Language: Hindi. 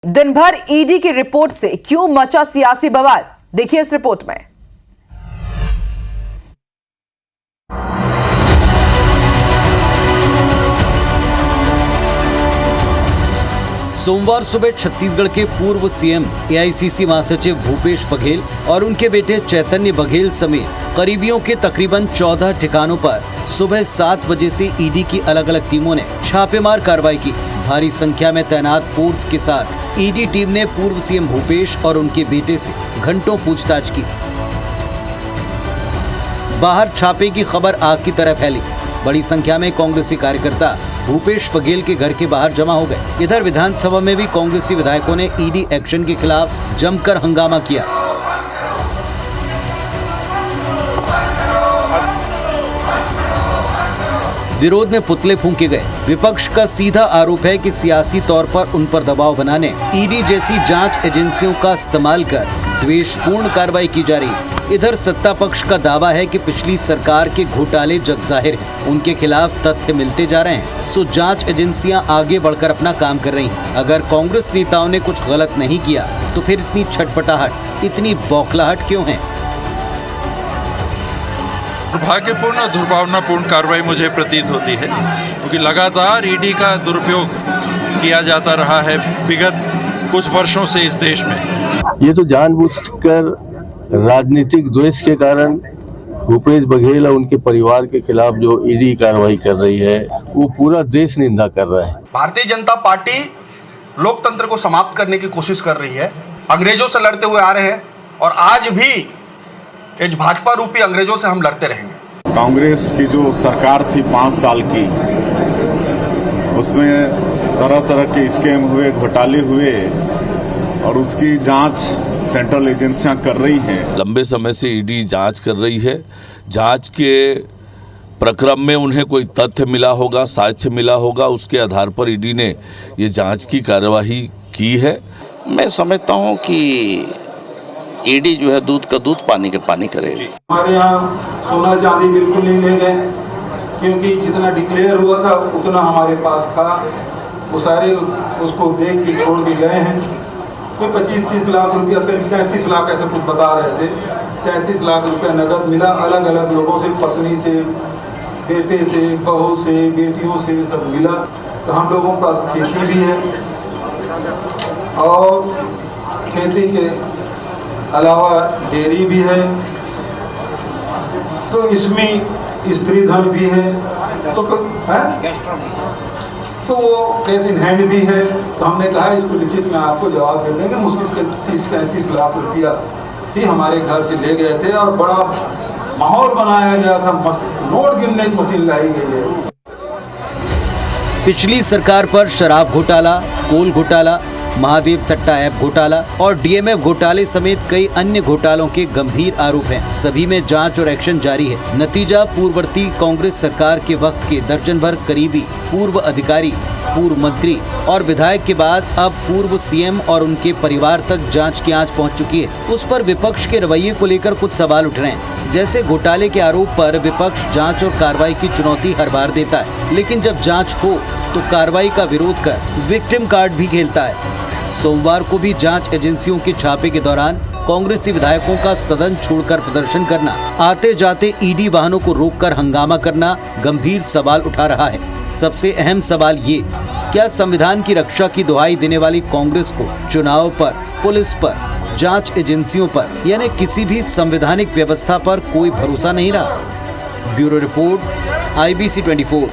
दिन भर ईडी की रिपोर्ट से क्यों मचा सियासी बवाल, देखिए इस रिपोर्ट में। सोमवार सुबह छत्तीसगढ़ के पूर्व सीएम एआईसीसी महासचिव भूपेश बघेल और उनके बेटे चैतन्य बघेल समेत करीबियों के तकरीबन 14 ठिकानों पर सुबह 7 बजे से ईडी की अलग अलग टीमों ने छापेमार कार्रवाई की। भारी संख्या में तैनात फोर्स के साथ ईडी टीम ने पूर्व सीएम भूपेश और उनके बेटे से घंटों पूछताछ की। बाहर छापे की खबर आग की तरह फैली। बड़ी संख्या में कांग्रेसी कार्यकर्ता भूपेश बघेल के घर के बाहर जमा हो गए। इधर विधानसभा में भी कांग्रेसी विधायकों ने ईडी एक्शन के खिलाफ जमकर हंगामा किया। विरोध में पुतले फूंके गए। विपक्ष का सीधा आरोप है कि सियासी तौर पर उन पर दबाव बनाने ईडी जैसी जांच एजेंसियों का इस्तेमाल कर द्वेषपूर्ण कार्रवाई की जा रही। इधर सत्ता पक्ष का दावा है कि पिछली सरकार के घोटाले जग जाहिर हैं, उनके खिलाफ तथ्य मिलते जा रहे हैं, सो जांच एजेंसियां आगे बढ़कर अपना काम कर रही हैं। अगर कांग्रेस नेताओं ने कुछ गलत नहीं किया तो फिर इतनी छटपटाहट, इतनी बौखलाहट क्यों है? दुर्भाग्यपूर्ण और दुर्भावनापूर्ण कार्रवाई मुझे प्रतीत होती है, क्योंकि लगातार ईडी का दुरुपयोग किया जाता रहा है विगत कुछ वर्षों से इस देश में। ये तो जानबूझकर राजनीतिक द्वेष के कारण भूपेश बघेल और उनके परिवार के खिलाफ जो ईडी कार्रवाई कर रही है वो पूरा देश निंदा कर रहा है। भारतीय जनता पार्टी लोकतंत्र को समाप्त करने की कोशिश कर रही है, अंग्रेजों से लड़ते हुए आ रहे हैं और आज भी इस भाजपा रूपी अंग्रेजों से हम लड़ते रहेंगे। कांग्रेस की जो सरकार थी 5 साल की, उसमें तरह तरह के स्कैम हुए, घोटाले हुए और उसकी जांच सेंट्रल एजेंसियां कर रही हैं। लंबे समय से ईडी जांच कर रही है। जांच के प्रक्रम में उन्हें कोई तथ्य मिला होगा, साक्ष्य मिला होगा, उसके आधार पर ईडी ने ये जांच की कार्यवाही की है। मैं समझता हूं कि ईडी जो है दूध का दूध, पानी का पानी करेगी। हमारे यहाँ सोना चांदी बिल्कुल नहीं ले गए, क्योंकि जितना डिक्लेयर हुआ था उतना हमारे पास था, वो सारे उसको देख के छोड़ के गए हैं। कोई 25-30 लाख रुपया, 33 लाख ऐसा कुछ बता रहे थे। 33 लाख रुपया नगद मिला, अलग अलग लोगों से, पत्नी से, बेटे से, बहू से, बेटियों से सब मिला। तो हम लोगों के पास खेती भी है और खेती के अलावा डेयरी भी है, तो इसमें स्त्री धन भी है, तो वो कैश इन हैंड भी है। तो हमने कहा इसको लिखित में आपको जवाब दे देंगे। मुश्किल से 30-35 लाख रुपया ही हमारे घर से ले गए थे और बड़ा माहौल बनाया गया था, नोट गिनने की मशीन लाई गई है। पिछली सरकार पर शराब घोटाला, कोल घोटाला, महादेव सट्टा ऐप घोटाला और डीएमएफ घोटाले समेत कई अन्य घोटालों के गंभीर आरोप हैं। सभी में जांच और एक्शन जारी है। नतीजा, पूर्ववर्ती कांग्रेस सरकार के वक्त के दर्जन भर करीबी पूर्व अधिकारी, पूर्व मंत्री और विधायक के बाद अब पूर्व सीएम और उनके परिवार तक जांच की आंच पहुंच चुकी है। उस पर विपक्ष के रवैये को लेकर कुछ सवाल उठ रहे हैं। जैसे घोटाले के आरोप पर विपक्ष जांच और कार्रवाई की चुनौती हर बार देता है, लेकिन जब जांच हो तो कार्रवाई का विरोध कर विक्टिम कार्ड भी खेलता है। सोमवार को भी जांच एजेंसियों के छापे के दौरान कांग्रेसी विधायकों का सदन छोड़कर प्रदर्शन करना, आते जाते ईडी वाहनों को रोककर हंगामा करना गंभीर सवाल उठा रहा है। सबसे अहम सवाल ये, क्या संविधान की रक्षा की दुहाई देने वाली कांग्रेस को चुनाव पर, पुलिस पर, जांच एजेंसियों पर यानी किसी भी संवैधानिक व्यवस्था पर कोई भरोसा नहीं रहा? Bureau report, IBC 24।